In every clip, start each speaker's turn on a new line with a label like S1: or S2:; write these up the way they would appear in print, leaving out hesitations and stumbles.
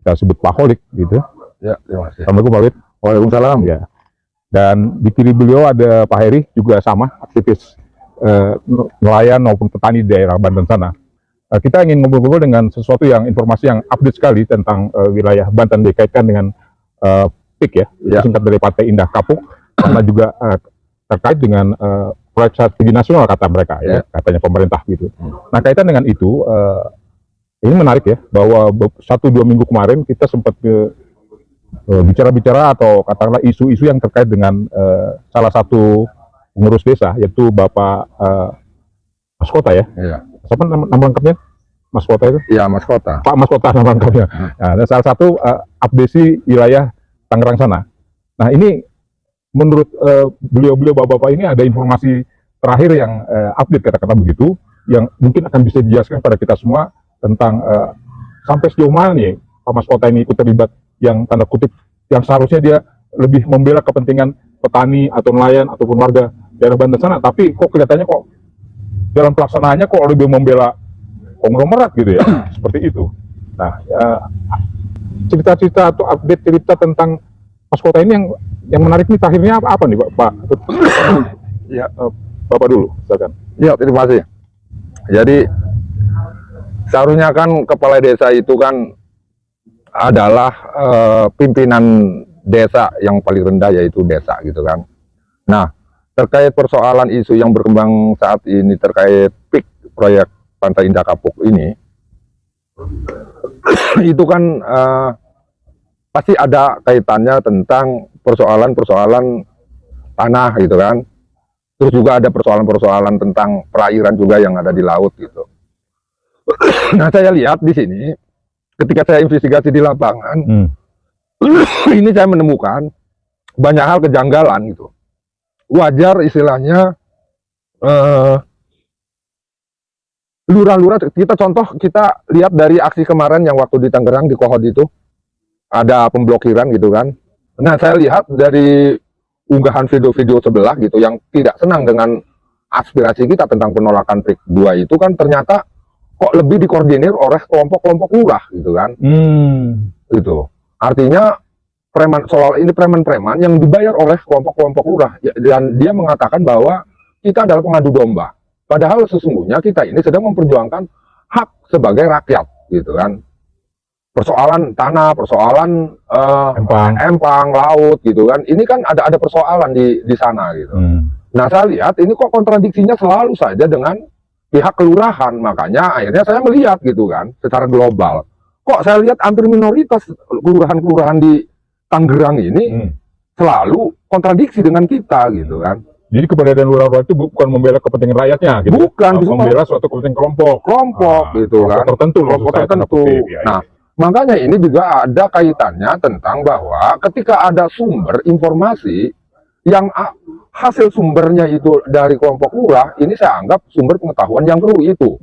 S1: kita sebut Pak Holik gitu.
S2: Ya, terima kasih.
S1: Assalamualaikum Pak Holik.
S2: Waalaikumsalam.
S1: Ya. Dan di kiri beliau ada Pak Heri, juga sama aktivis nelayan maupun petani di daerah Banten sana. Kita ingin ngobrol-ngobrol dengan sesuatu yang informasi yang update sekali tentang wilayah Banten dikaitkan dengan PIK ya, singkat dari Partai Indah Kapuk, karena juga terkait dengan proyek strategi nasional kata mereka ya, katanya pemerintah gitu. Nah, kaitan dengan itu ini menarik ya, bahwa 1-2 minggu kemarin kita sempat bicara-bicara atau katakanlah isu-isu yang terkait dengan salah satu pengurus desa, yaitu Bapak Mas Kota ya.
S2: Iya.
S1: Siapa nama lengkapnya? Mas Kota itu?
S2: Iya, Mas Kota.
S1: Pak Mas Kota nama lengkapnya. Nah, dan salah satu abdesi wilayah Tangerang sana. Nah, ini menurut beliau-beliau bapak-bapak ini ada informasi terakhir yang update kata-kata begitu, yang mungkin akan bisa dijelaskan pada kita semua tentang sampai sejauh mana nih Pak Mas Kota ini ikut terlibat yang tanda kutip yang seharusnya dia lebih membela kepentingan petani atau nelayan ataupun warga daerah Banten sana, tapi kok kelihatannya kok dalam pelaksanaannya kok lebih membela konglomerat gitu ya, seperti itu. Nah, cerita-cerita atau update cerita tentang Mas Kota ini yang menarik nih akhirnya apa nih Pak? Ya, Bapak dulu, silakan.
S2: Ya, terima kasih. Jadi seharusnya kan kepala desa itu kan adalah pimpinan desa yang paling rendah, yaitu desa gitu kan. Nah, terkait persoalan isu yang berkembang saat ini terkait PIK, proyek Pantai Indah Kapuk ini, itu kan pasti ada kaitannya tentang persoalan-persoalan tanah gitu kan. Terus juga ada persoalan-persoalan tentang perairan juga yang ada di laut gitu. Nah, saya lihat di sini ketika saya investigasi di lapangan, ini saya menemukan banyak hal kejanggalan gitu. Wajar istilahnya lurah-lurah, kita lihat dari aksi kemarin yang waktu di Tangerang di Kohod itu ada pemblokiran gitu kan. Nah, saya lihat dari unggahan video-video sebelah gitu yang tidak senang dengan aspirasi kita tentang penolakan PIK 2 itu kan ternyata kok lebih dikoordinir oleh kelompok-kelompok lurah gitu kan. Itu artinya soal ini preman-preman yang dibayar oleh kelompok-kelompok lurah dan dia mengatakan bahwa kita adalah pengadu domba, padahal sesungguhnya kita ini sedang memperjuangkan hak sebagai rakyat gitu kan. Persoalan tanah, persoalan empang laut gitu kan, ini kan ada persoalan di sana gitu. Nah, saya lihat ini kok kontradiksinya selalu saja dengan pihak kelurahan, makanya akhirnya saya melihat gitu kan secara global. Kok saya lihat hampir minoritas kelurahan-kelurahan di Tangerang ini selalu kontradiksi dengan kita gitu kan.
S1: Jadi keberadaan lurah-lurah itu bukan membela kepentingan rakyatnya gitu.
S2: Bukan,
S1: membela suatu kepentingan kelompok
S2: gitu kan.
S1: Kelompok tertentu.
S2: Nah, makanya ini juga ada kaitannya tentang bahwa ketika ada sumber informasi yang hasil sumbernya itu dari kelompok lurah, ini saya anggap sumber pengetahuan yang perlu itu.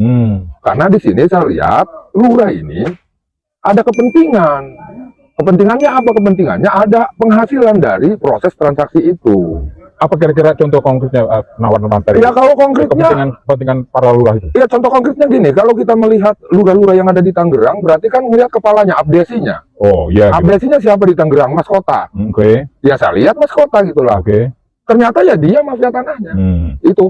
S2: Karena di sini saya lihat lurah ini ada kepentingan. Kepentingannya apa? Kepentingannya ada penghasilan dari proses transaksi itu.
S1: Apa kira-kira contoh konkretnya penawaran tadi?
S2: Ya, kalau konkretnya
S1: kepentingan para lurah itu.
S2: Ya, contoh konkretnya gini, kalau kita melihat lurah-lurah yang ada di Tangerang, berarti kan melihat kepalanya, abdesinya.
S1: Oh iya.
S2: Abdesinya siapa di Tangerang? Mas Kota.
S1: Oke.
S2: Ya, saya lihat Mas Kota gitulah.
S1: Oke.
S2: Ternyata ya dia mafia tanahnya. Itu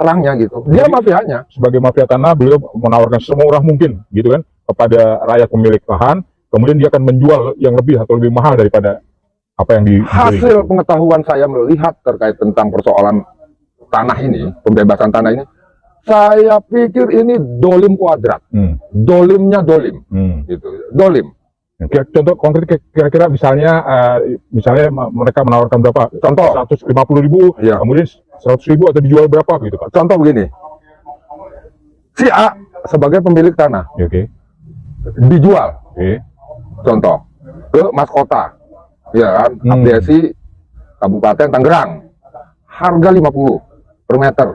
S2: terangnya gitu. Dia mafianya.
S1: Sebagai mafia tanah, beliau menawarkan semurah mungkin gitu kan kepada rakyat pemilik lahan, kemudian dia akan menjual yang lebih atau lebih mahal daripada apa yang dibeli.
S2: Hasil pengetahuan saya melihat terkait tentang persoalan tanah ini, pembebasan tanah ini, saya pikir ini dolim kuadrat. Dolimnya dolim. Gitu. Dolim.
S1: Contoh konkret kira-kira misalnya mereka menawarkan berapa?
S2: Contoh
S1: 150.000, ya. Kemudian 100.000 atau dijual berapa gitu Pak?
S2: Contoh begini, si A sebagai pemilik tanah, dijual, contoh ke Mas Kota, ya kan, abdesi Kabupaten Tangerang, harga 50 per meter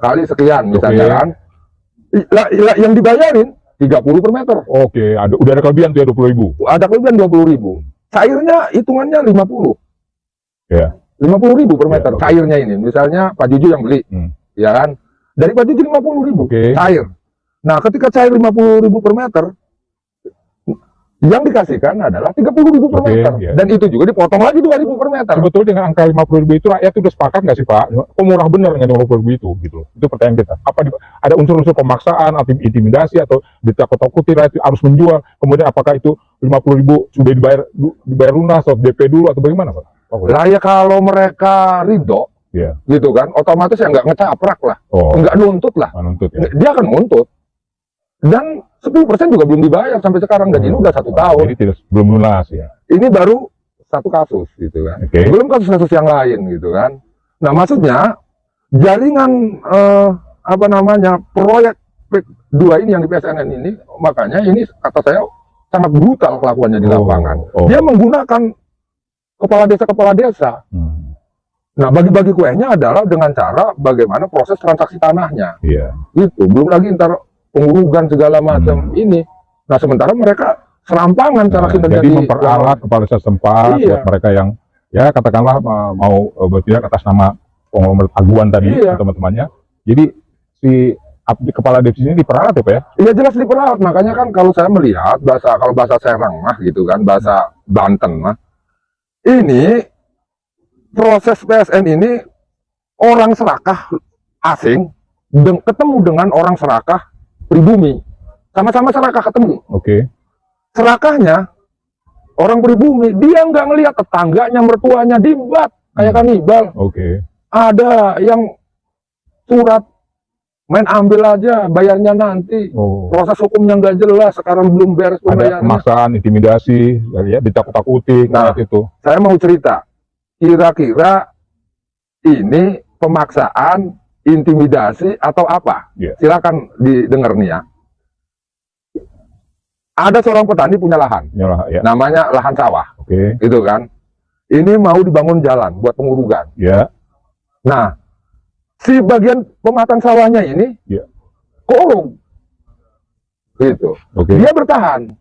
S2: kali sekian misalnya kan, yang dibayarin 30 per meter.
S1: Oke, udah ada kelebihan tuh ya 20.000.
S2: Ada kelebihan 20.000. Cairnya hitungannya 50.
S1: Ya.
S2: 50.000 per meter cairnya ini. Misalnya Pak Juju yang beli, ya kan? Dari Pak Juju 50.000 cair. Nah, ketika cair 50.000 per meter, Yang dikasihkan adalah 30.000 per
S1: Oke,
S2: meter.
S1: iya.
S2: Dan itu juga dipotong lagi 2.000 per meter.
S1: Sebetulnya dengan angka 50.000 itu rakyat itu udah sepakat nggak sih Pak? Kok murah bener dengan 50.000 itu gitu? Itu pertanyaan kita. Apa ada unsur-unsur pemaksaan atau intimidasi atau ditakut-takuti rakyat harus menjual? Kemudian apakah itu 50.000 sudah dibayar lunas atau DP dulu atau bagaimana Pak?
S2: Lah ya kalau mereka ridho,
S1: Iya.
S2: gitu kan, otomatis ya nggak ngecaprak lah,
S1: Oh,
S2: nggak nuntut lah.
S1: nuntut ya.
S2: Dia akan nuntut. Dan 10% juga belum dibayar sampai sekarang, dan ini udah 1 tahun.
S1: Jadi belum lunas ya.
S2: Ini baru 1 kasus gitu kan.
S1: Oke.
S2: Belum kasus-kasus yang lain gitu kan. Nah, maksudnya jaringan apa namanya proyek 2 ini yang di PSNN ini, makanya ini kata saya sangat brutal kelakuannya di lapangan. Dia menggunakan kepala desa. Nah, bagi-bagi kuenya adalah dengan cara bagaimana proses transaksi tanahnya.
S1: Iya.
S2: Itu belum lagi ntar pengurugan segala macam ini. Nah, sementara mereka serampangan cara kinerja.
S1: Jadi memperalat kepala desa setempat buat mereka yang ya katakanlah mau bertindak atas nama konglomerat aguan tadi teman-temannya. Jadi si kepala desa ini diperalat ya Pak ya?
S2: Iya jelas diperalat. Makanya kan kalau saya melihat kalau bahasa Serang mah gitu kan, bahasa Banten mah, ini proses PSN ini orang serakah asing ketemu dengan orang serakah pribumi, sama-sama serakah ketemu.
S1: Oke.
S2: Serakahnya orang pribumi, dia nggak ngelihat tetangganya, mertuanya dibat kayak kanibal.
S1: Oke.
S2: Ada yang surat main ambil aja, bayarnya nanti. Proses hukumnya nggak jelas, sekarang belum beres pembayarannya.
S1: Ada pemaksaan, intimidasi, ya ditakut-takuti.
S2: Nah,
S1: itu.
S2: Saya mau cerita, kira-kira ini pemaksaan, intimidasi atau apa? Silakan didengar nih ya. Ada seorang petani punya lahan, namanya lahan sawah, gitu kan. Ini mau dibangun jalan buat pengurugan. Nah, si bagian pematang sawahnya ini korup, gitu. Dia bertahan,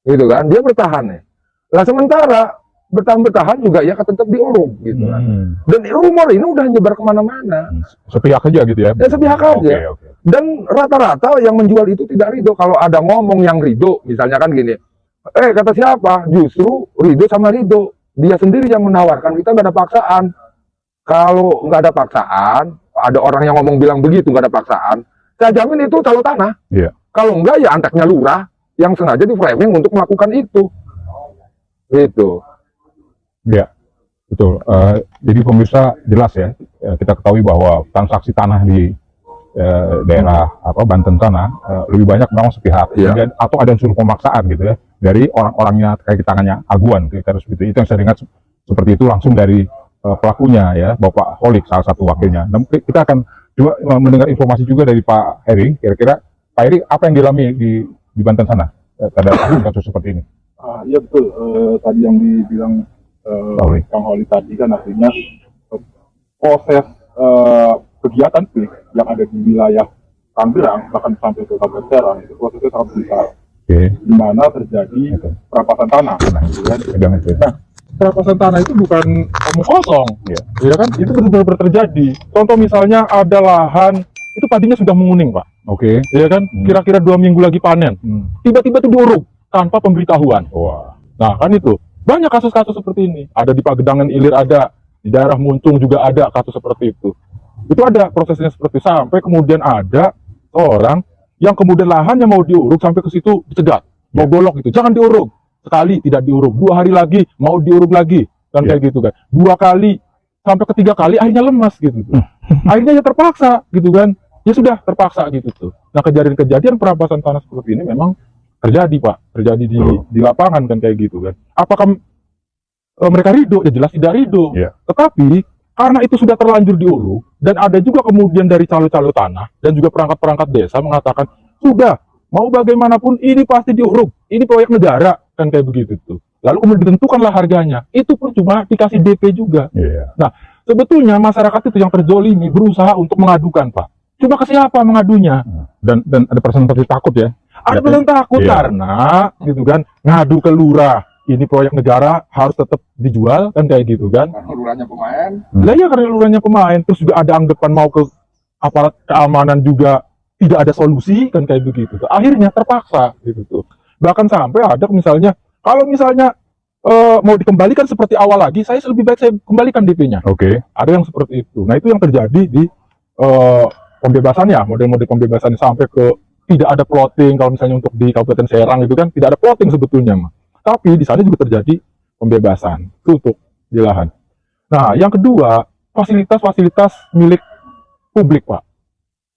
S2: gitu kan. Dia bertahan nih. Lah sementara bertahan juga ya tetap diuruk, gitu kan. Dan rumor ini udah nyebar kemana-mana.
S1: Sepihak aja gitu ya?
S2: Ya sepihak aja. Dan rata-rata yang menjual itu tidak ridho. Kalau ada ngomong yang ridho, misalnya kan gini, kata siapa? Justru ridho sama ridho, dia sendiri yang menawarkan, kita nggak ada paksaan. Kalau nggak ada paksaan, ada orang yang ngomong bilang begitu, nggak ada paksaan, saya jamin itu calo tanah. Kalau enggak ya anteknya lurah yang sengaja di framing untuk melakukan itu. Gitu.
S1: Ya, betul. Jadi pemirsa jelas ya, kita ketahui bahwa transaksi tanah di daerah Banten sana lebih banyak memang sepihak, atau ada unsur pemaksaan gitu ya dari orang-orangnya terkait tangannya aguan, kita harus gitu. Itu yang saya ingat seperti itu langsung dari pelakunya ya, Bapak Holik salah satu wakilnya. Nah, kita akan coba mendengar informasi juga dari Pak Heri. Kira-kira Pak Heri apa yang dialami di Banten sana terhadap kasus seperti ini?
S3: Iya betul. Tadi yang dibilang Kang Holik tadi kan artinya proses kegiatan PIK yang ada di wilayah Tangerang bahkan sampai ke Kabupaten Serang itu prosesnya sangat besar, di mana terjadi perampasan tanah. Nah, perampasan tanah itu bukan omong kosong, ya kan? Itu benar-benar terjadi. Contoh misalnya ada lahan itu padinya sudah menguning Pak, ya kan? Kira-kira 2 minggu lagi panen, tiba-tiba itu diuruk tanpa pemberitahuan. Nah kan itu banyak kasus-kasus seperti ini. Ada di Pagedangan Ilir, ada di daerah Muntung juga ada kasus seperti itu. Itu ada prosesnya seperti sampai kemudian ada orang yang kemudian lahannya mau diuruk sampai ke situ dicegat, mau golok gitu, jangan diuruk. Sekali tidak diuruk, 2 hari lagi mau diuruk lagi, kan kayak gitu kan. 2 kali sampai ke 3 kali akhirnya lemas gitu. Akhirnya ya terpaksa gitu kan. Ya sudah terpaksa gitu tuh. Nah, kejadian-kejadian perampasan tanah seperti ini memang terjadi Pak, terjadi di lapangan kan kayak gitu kan. Apakah mereka ridho? Ya jelas tidak ridho. Tetapi karena itu sudah terlanjur diuruk, dan ada juga kemudian dari calo-calo tanah dan juga perangkat-perangkat desa mengatakan sudah mau bagaimanapun ini pasti diuruk, ini proyek negara kan kayak begitu tuh. Lalu kemudian ditentukanlah harganya, itu pun cuma dikasih DP juga. Nah sebetulnya masyarakat itu yang terzolimi berusaha untuk mengadukan Pak. Cuma ke siapa mengadunya?
S1: Dan ada perasaan takut ya?
S2: Ada perasaan takut karena gitu kan ngadu ke lurah. Ini proyek negara harus tetap dijual kan kayak gitu kan.
S3: Karena lurahnya pemain.
S2: Lah ya karena lurahnya pemain, terus juga ada anggapan mau ke aparat keamanan juga tidak ada solusi kan kayak begitu. Akhirnya terpaksa gitu tuh.
S3: Bahkan sampai ada misalnya, kalau misalnya mau dikembalikan seperti awal lagi, lebih baik saya kembalikan DP-nya.
S1: Oke.
S3: Ada yang seperti itu. Nah, itu yang terjadi di pembebasannya, model-model pembebasannya sampai ke tidak ada plotting. Kalau misalnya untuk di Kabupaten Serang itu kan tidak ada plotting sebetulnya, mah. Tapi di sana juga terjadi pembebasan untuk di lahan. Nah, yang kedua, fasilitas-fasilitas milik publik, Pak,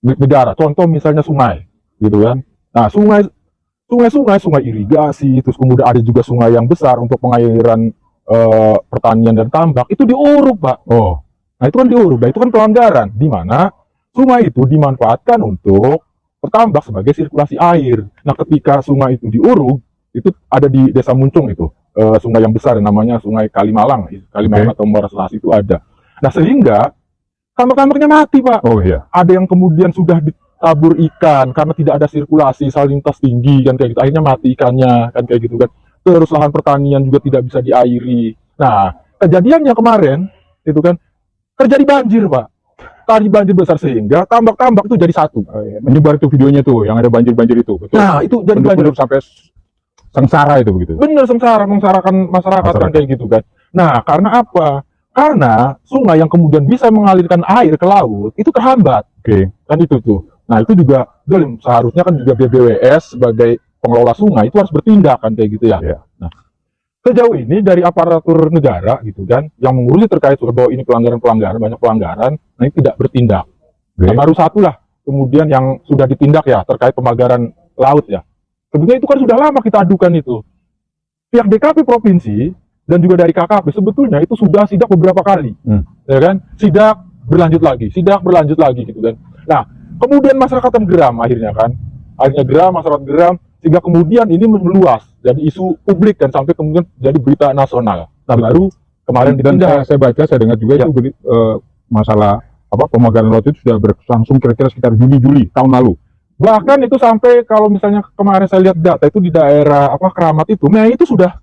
S3: milik negara. Contoh misalnya sungai, gitu kan. Nah, sungai irigasi, terus kemudian ada juga sungai yang besar untuk pengairan pertanian dan tambak, itu diuruk, Pak.
S1: Oh,
S3: Nah, itu kan diuruk, nah, itu kan pelanggaran, di mana sungai itu dimanfaatkan untuk bertambak sebagai sirkulasi air. Nah, ketika sungai itu diuruk, itu ada di Desa Muncung itu, sungai yang besar, namanya Sungai Kalimalang, atau Muara Selasi itu ada. Nah, sehingga tambak-tambaknya mati, Pak.
S1: oh iya.
S3: Ada yang kemudian sudah ditabur ikan karena tidak ada sirkulasi, salinitas lintas tinggi kan kayak gitu, akhirnya mati ikannya kan kayak gitu kan. Terus lahan pertanian juga tidak bisa diairi. Nah, kejadiannya kemarin itu kan terjadi banjir, Pak. Tadi banjir besar sehingga tambak-tambak itu jadi satu.
S1: Oh, iya. Menyebar itu videonya tuh, yang ada banjir-banjir itu. Betul.
S3: Nah, itu jadi banjir
S1: Sampai sengsara itu begitu.
S3: bener, mengsarakan masyarakat kan kayak gitu kan. Nah, karena apa? Karena sungai yang kemudian bisa mengalirkan air ke laut itu terhambat.
S1: Oke.
S3: Kan itu tuh. Nah, itu juga dolim. Seharusnya kan juga BBWS sebagai pengelola sungai itu harus bertindak kan kayak gitu ya.
S1: Iya.
S3: Nah, sejauh ini dari aparatur negara gitu kan yang mengurusi terkait bahwa ini pelanggaran, banyak pelanggaran, nah ini tidak bertindak.
S1: Oke.
S3: Nah, baru satu lah kemudian yang sudah ditindak ya terkait pemagaran laut ya. Sebenarnya itu kan sudah lama kita adukan itu. Pihak DKP provinsi dan juga dari KKP sebetulnya itu sudah sidak beberapa kali, ya kan? Sidak berlanjut lagi gitu kan. Nah, kemudian masyarakat geram akhirnya masyarakat geram sehingga kemudian ini meluas jadi isu publik dan sampai kemudian jadi berita nasional. Nah, baru kemarin
S1: Dan
S3: ditindak.
S1: saya dengar juga
S3: Ya.
S1: itu masalah pemagaran laut itu sudah berlangsung kira-kira sekitar Juli tahun lalu.
S3: Bahkan itu sampai kalau misalnya kemarin saya lihat data itu di daerah Keramat itu, Mei itu sudah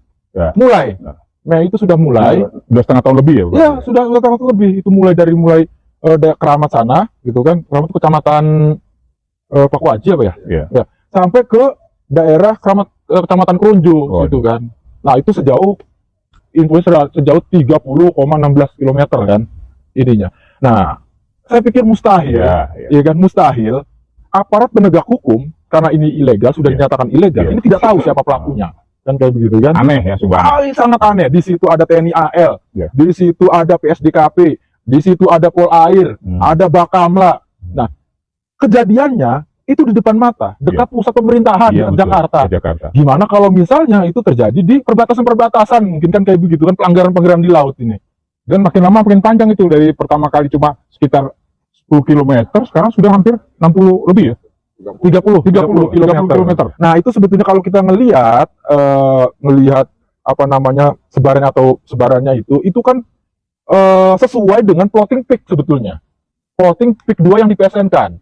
S3: mulai. Mei itu sudah mulai.
S1: Sudah setengah tahun lebih ya?
S3: Ya, sudah tahun lebih. Itu mulai Keramat sana, gitu kan. Keramat itu kecamatan Pakuaji apa ya?
S1: Iya.
S3: Ya. Sampai ke daerah kecamatan Kronjo,
S1: Oh,
S3: gitu kan. Nah, itu sejauh 30,16 km kan ininya. Nah, saya pikir mustahil, ya kan, mustahil aparat penegak hukum karena ini ilegal, sudah dinyatakan ilegal, ini tidak tahu siapa pelakunya. Kan kayak begitu kan.
S1: Aneh ya, Subhan.
S3: Sangat aneh. Di situ ada TNI AL,
S1: Ya.
S3: di situ ada PSDKP, di situ ada Polair, ada Bakamla. Nah, kejadiannya itu di depan mata, dekat pusat pemerintahan di Jakarta. Gimana kalau misalnya itu terjadi di perbatasan-perbatasan, mungkin kan kayak begitu kan, pelanggaran-pelanggaran di laut ini.
S1: Dan makin lama makin panjang itu, dari pertama kali cuma sekitar 10 km, sekarang sudah hampir 60 lebih ya?
S3: 30
S1: kilometer.
S3: Nah, itu sebetulnya kalau kita ngelihat sebarannya itu kan sesuai dengan plotting peak sebetulnya. Plotting peak 2 yang di PSN-kan.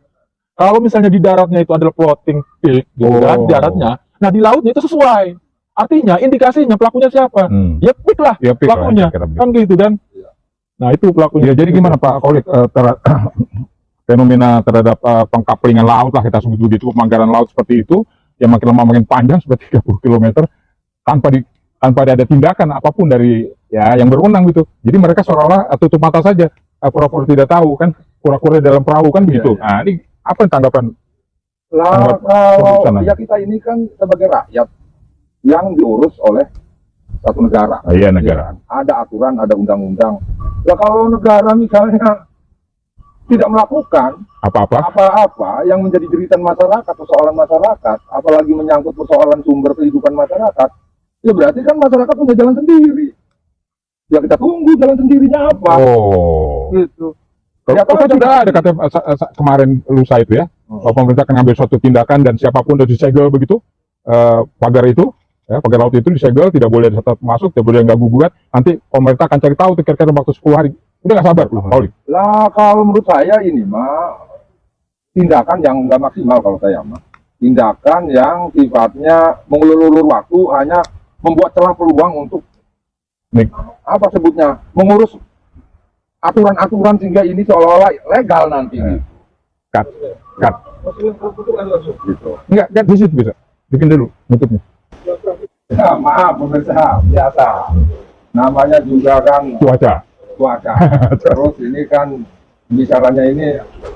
S3: Kalau misalnya di daratnya itu adalah plotting peak, gitu kan, di daratnya. Nah, di lautnya itu sesuai. Artinya indikasinya pelakunya siapa? Ya peak lah,
S1: Ya, peak
S3: pelakunya.
S1: lah,
S3: Kan gitu kan. Nah, itu pelakunya.
S1: Ya, jadi gimana Pak Kholik, fenomena terhadap pengkaplingan laut lah kita sebut begitu, pemagaran laut seperti itu, yang makin lama makin panjang seperti 30 km tanpa ada tindakan apapun dari yang berwenang gitu. Jadi mereka seolah-olah tutup mata saja, pura-pura tidak tahu kan, pura-pura dalam perahu kan begitu. Nah, ini apa tanggapan?
S2: Lah, kalau ya kita ini kan sebagai rakyat yang diurus oleh satu negara.
S1: Iya, negara.
S2: Ada aturan, ada undang-undang. Lah kalau negara misalnya tidak melakukan apa-apa yang menjadi jeritan masyarakat, persoalan masyarakat, apalagi menyangkut persoalan sumber kehidupan masyarakat, ya berarti kan masyarakat punya jalan sendiri. Ya kita tunggu jalan sendirinya apa.
S1: Oh.
S2: Gitu.
S1: Ya, kalau sudah ada kata kemarin lusa itu ya, bahwa pemerintah akan ambil suatu tindakan dan siapapun harus disegel begitu, pagar itu, pagar laut itu disegel, tidak boleh tetap masuk, tidak boleh ganggu gugat. Nanti pemerintah akan cari tahu kira-kira waktu 10 hari. Udah nggak sabar, Kholik.
S2: Lah kalau menurut saya ini mah tindakan yang nggak maksimal kalau saya mah. Tindakan yang sifatnya mengulur-ulur waktu, hanya membuat celah peluang untuk apa sebutnya, mengurus aturan-aturan sehingga ini seolah-olah legal nanti.
S1: Cut.
S2: Gitu.
S1: Enggak, di situ bisa. Bikin dulu nutupnya.
S2: Ya, maaf pemirsa, biasa. Namanya juga kan
S1: Cuaca.
S2: cuaca. Terus ini kan bicaranya ini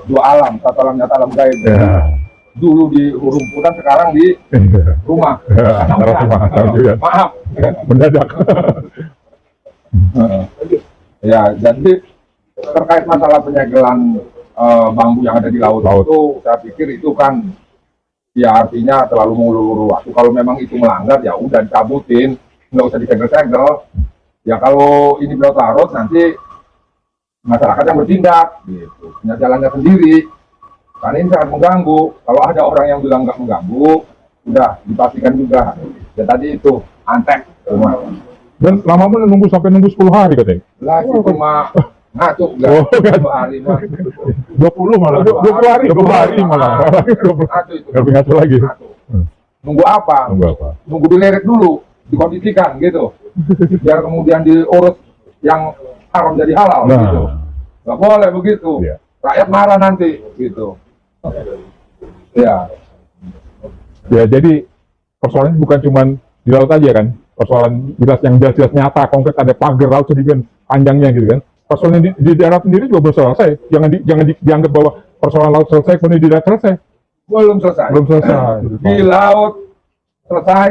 S2: dua alam, satu alam nyata, alam gaib.
S1: Ya.
S2: Dulu di rumputan, sekarang di rumah.
S1: Ya, taruh rumah, taruh juga.
S2: Maaf.
S1: Mendadak.
S2: Ya, jadi terkait masalah penyegelan bambu yang ada di laut,
S1: Laut.
S2: itu, saya pikir itu kan ya artinya terlalu mengulur-ulur waktu. Kalau memang itu melanggar, ya udah dicabutin, nggak usah disegel-segel. Ya kalau ini berlarut nanti masyarakat yang bertindak, gitu, punya jalannya sendiri. Karena ini sangat mengganggu. Kalau ada orang yang bilang nggak mengganggu, udah dipastikan juga. Ya tadi itu antek rumah.
S1: Dan lama pun nunggu sampai 10 hari katanya.
S2: Lah itu cuma ngatuk nggak
S1: Oh, nggak.
S2: 2 hari mah.
S1: 20 malah. 20 hari. 20 hari malah.
S2: Ngatuk itu.
S1: Nggak ngaco lagi.
S2: Ngatuk. Nunggu apa?
S1: Nunggu apa?
S2: Nunggu dilirik dulu, dikondisikan gitu. Biar kemudian diurus yang haram jadi halal
S1: Nah.
S2: gitu. Nggak boleh begitu.
S1: Iya.
S2: Rakyat marah nanti gitu. Ya.
S1: Ya jadi persoalannya bukan cuma di laut aja kan. Persoalan yang jelas nyata, konkret, ada pagar laut sedikit panjangnya gitu kan. Persoalan di darat sendiri juga belum selesai. Jangan dianggap bahwa persoalan laut selesai, kemudian di darat selesai.
S2: Belum selesai.
S1: Belum selesai.
S2: Di laut selesai.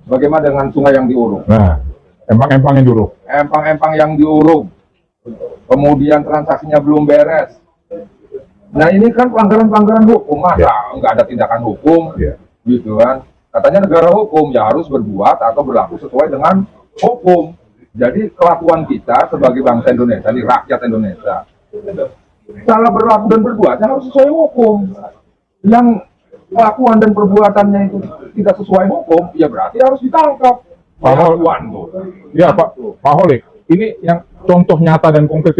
S2: Bagaimana dengan sungai yang diuruk?
S1: Nah, empang-empang yang dulu.
S2: Empang-empang yang diuruk. Kemudian transaksinya belum beres. Nah ini kan pelanggaran-pelanggaran hukum. Masa nggak ada tindakan hukum?
S1: Iya.
S2: Gitu kan. Katanya negara hukum, ya harus berbuat atau berlaku sesuai dengan hukum. Jadi kelakuan kita sebagai bangsa Indonesia, ini rakyat Indonesia, salah berlaku dan berbuatnya harus sesuai hukum. Yang kelakuan dan perbuatannya itu tidak sesuai hukum, ya berarti harus ditangkap. Kelakuan tuh.
S1: Ya Pak Holik, ini yang contoh nyata dan konkret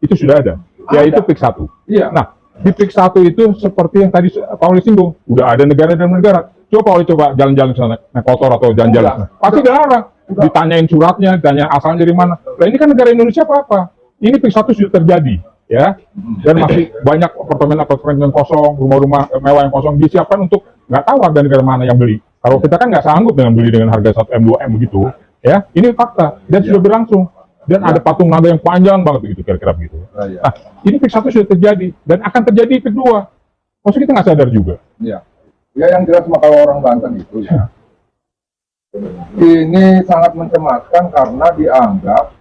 S1: itu sudah ada. Yaitu PIK 1.
S2: Iya.
S1: Nah, di PIK 1 itu seperti yang tadi Pak Holik singgung, udah ada negara dan negara. Coba jalan-jalan ke sana, naik motor atau jalan-jalan ke sana. Pasti dilarang. Ditanyain suratnya, ditanya asalnya dari mana. Nah ini kan negara Indonesia apa? Ini PIK 1 sudah terjadi, ya. Dan masih banyak apartemen yang kosong, rumah-rumah mewah yang kosong disiapkan untuk nggak tahu warga negara mana yang beli. Kalau kita kan nggak sanggup dengan beli dengan harga 1M, 2M begitu, ya. Ini fakta dan sudah berlangsung. Dan ada patung naga yang panjang banget begitu, kira-kira begitu. Nah, ini PIK 1 sudah terjadi dan akan terjadi PIK 2. Maksudnya kita nggak sadar juga.
S2: Iya. Ya yang jelas mah kalau orang Banten itu ya, ini sangat mencemaskan karena dianggap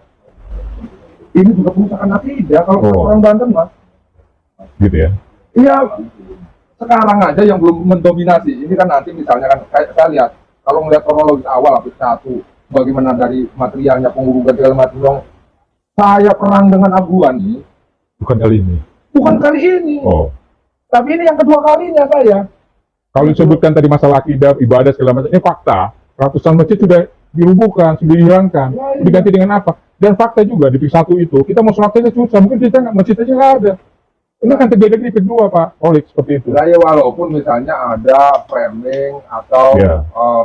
S2: ini juga perusahaan akidah kalau orang Banten mas.
S1: Gitu ya.
S2: Iya, sekarang aja yang belum mendominasi. Ini kan nanti misalnya kan saya lihat kalau melihat kronologis awal PIK 1, bagaimana dari materialnya pengurugan segala macam. Saya perang dengan Aguan
S1: Bukan kali ini.
S2: bukan kali ini,
S1: Oh.
S2: tapi ini yang kedua kalinya saya.
S1: Kalau disebutkan tadi masalah akidah, ibadah segala macam, ini fakta. Ratusan masjid sudah dirubuhkan, sudah dihilangkan, diganti dengan apa? Dan fakta juga di PIK 1 itu, kita mau sholat saja susah, mungkin kita nggak, masjid aja nggak ada. Ini akan terjadi di PIK 2 Pak Holik, seperti itu.
S2: Nah, ya walaupun misalnya ada framing atau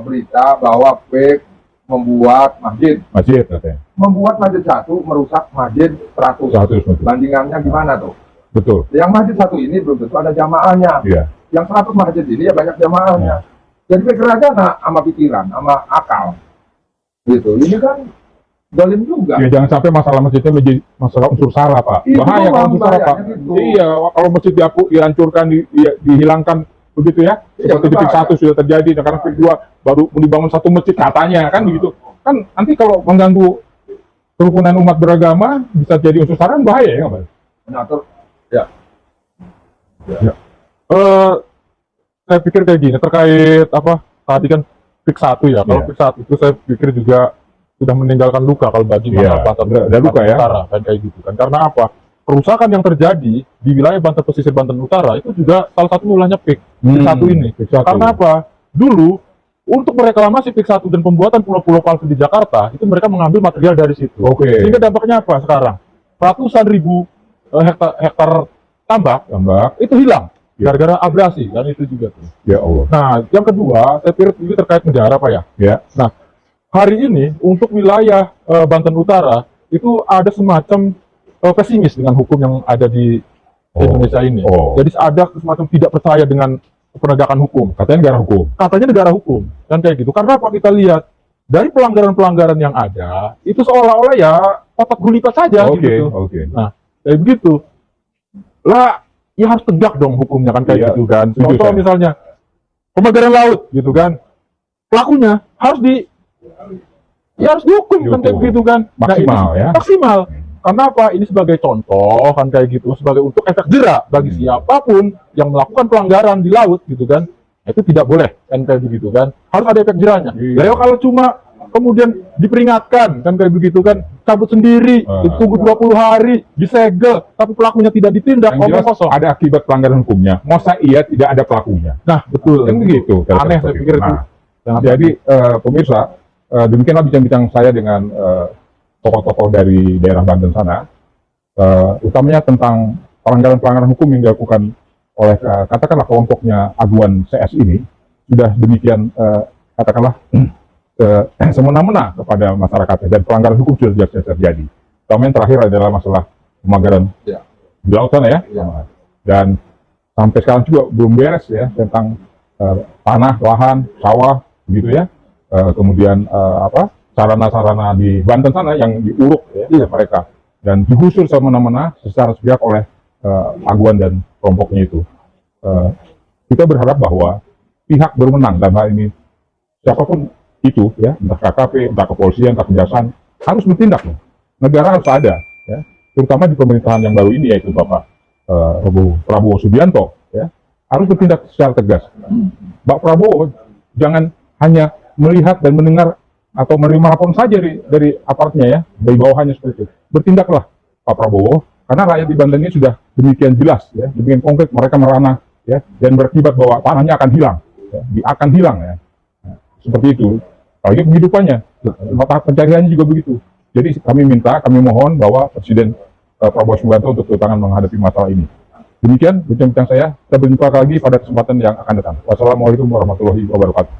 S2: berita bahwa PIK membuat masjid,
S1: Katanya.
S2: membuat masjid 1 merusak masjid 100.
S1: 100.
S2: Bandingannya gimana tuh?
S1: Betul.
S2: Yang masjid 1 ini belum tentu ada jamaahnya.
S1: Iya.
S2: Yang 100 masjid ini ya banyak jamaahnya. Jadi pikir aja nggak sama pikiran, sama akal. Gitu. Ini kan dolim juga.
S1: Ya jangan sampai masalah masjidnya menjadi masalah unsur sara Pak.
S2: Itu
S1: Bahaya kalau unsur sara Pak.
S2: gitu.
S1: Iya, kalau masjid dihancurkan, dihilangkan begitu ya. Seperti di PIK 1 sudah terjadi, sekarang PIK 2 baru dibangun satu masjid katanya kan begitu. Kan nanti kalau mengganggu kerukunan umat beragama bisa jadi unsur sara, bahaya ya Pak.
S2: Nah, ya.
S4: Saya pikir kayak gini, terkait apa tadi kan PIK 1 ya. Kalau
S1: Iya.
S4: PIK 1 itu saya pikir juga sudah meninggalkan luka kalau bagi
S1: Iya,
S4: Banten
S1: ada luka ya.
S4: Utara kan kayak gitu kan. Karena apa? Kerusakan yang terjadi di wilayah Banten pesisir Banten Utara itu juga salah satu ulahnya PIK 1 ini.
S1: PIK 1.
S4: Karena apa? Dulu untuk mereklamasi PIK 1 dan pembuatan pulau-pulau palsu di Jakarta itu mereka mengambil material dari situ.
S1: Oke.
S4: Sehingga dampaknya apa sekarang? Ratusan ribu hektar tambak itu hilang gara-gara abrasi kan itu juga tuh.
S1: Ya Allah.
S4: Nah, yang kedua, saya pikir ini terkait negara Pak ya.
S1: Ya.
S4: Nah, hari ini untuk wilayah Banten Utara itu ada semacam pesimis dengan hukum yang ada di Indonesia ini. Jadi ada semacam tidak percaya dengan penegakan hukum.
S1: Katanya negara hukum.
S4: Katanya negara hukum kan kayak gitu. Karena apa kita lihat dari pelanggaran-pelanggaran yang ada itu seolah-olah ya otak gulipat saja
S1: Oke,
S4: gitu.
S1: oke.
S4: Nah, kayak begitu. Lah, ya harus tegak dong hukumnya kan kayak
S1: Iya,
S4: gitu kan.
S1: setuju
S4: Contoh
S1: saya.
S4: misalnya pemagaran laut gitu kan. Pelakunya harus harus dihukum kan kayak
S1: Dihukum.
S4: begitu kan.
S1: Maksimal,
S4: ini,
S1: ya.
S4: Maksimal. Karena apa? Ini sebagai contoh kan kayak gitu, sebagai untuk efek jerak bagi siapapun yang melakukan pelanggaran di laut gitu kan. Itu tidak boleh kan kayak begitu kan. Harus ada efek jeraknya.
S1: Iya.
S4: Lah ya kalau cuma kemudian diperingatkan kan kayak begitu kan, cabut sendiri, ditunggu 20 hari, disegel, tapi pelakunya tidak ditindak,
S1: Yang
S4: omong
S1: jelas
S4: kosong.
S1: ada akibat pelanggaran hukumnya. Masa iya tidak ada pelakunya?
S4: Nah, betul.
S1: Kan begitu.
S4: Aneh saya pikir itu.
S1: Nah, jadi pemirsa, demikianlah bincang-bincang saya dengan tokoh-tokoh dari daerah Banten sana, utamanya tentang pelanggaran-pelanggaran hukum yang dilakukan oleh katakanlah kelompoknya Aguan CS ini sudah demikian katakanlah semena-mena kepada masyarakat dan pelanggaran hukum sudah jelas terjadi. Terutama yang terakhir adalah masalah pemagaran di laut sana ya. Dan sampai sekarang juga belum beres ya tentang tanah, lahan, sawah, gitu ya. Kemudian sarana-sarana di Banten sana yang diuruk ya mereka dan digusur semena-mena secara sepihak oleh Aguan dan kelompoknya itu. Kita berharap bahwa pihak berwenang dalam hal ini siapapun itu ya, entah KKP, entah kepolisian, entah kejaksaan harus bertindak. Negara harus ada ya, terutama di pemerintahan yang baru ini yaitu Bapak Prabowo Subianto ya, harus bertindak secara tegas. Pak Prabowo jangan hanya melihat dan mendengar atau menerima laporan saja dari aparatnya ya, dari bawahannya seperti itu. Bertindaklah Pak Prabowo, karena rakyat di Banten ini sudah demikian jelas ya, demikian konkret mereka merana ya, dan berakibat bahwa tanahnya akan hilang, ya, akan hilang ya. Nah, seperti itu. Apalagi penghidupannya, tahap pencariannya juga begitu. Jadi kami mohon bahwa Presiden Prabowo Subianto untuk turun tangan menghadapi masalah ini. Demikian bincang-bincang saya. Kita berjumpa lagi pada kesempatan yang akan datang. Wassalamualaikum warahmatullahi wabarakatuh.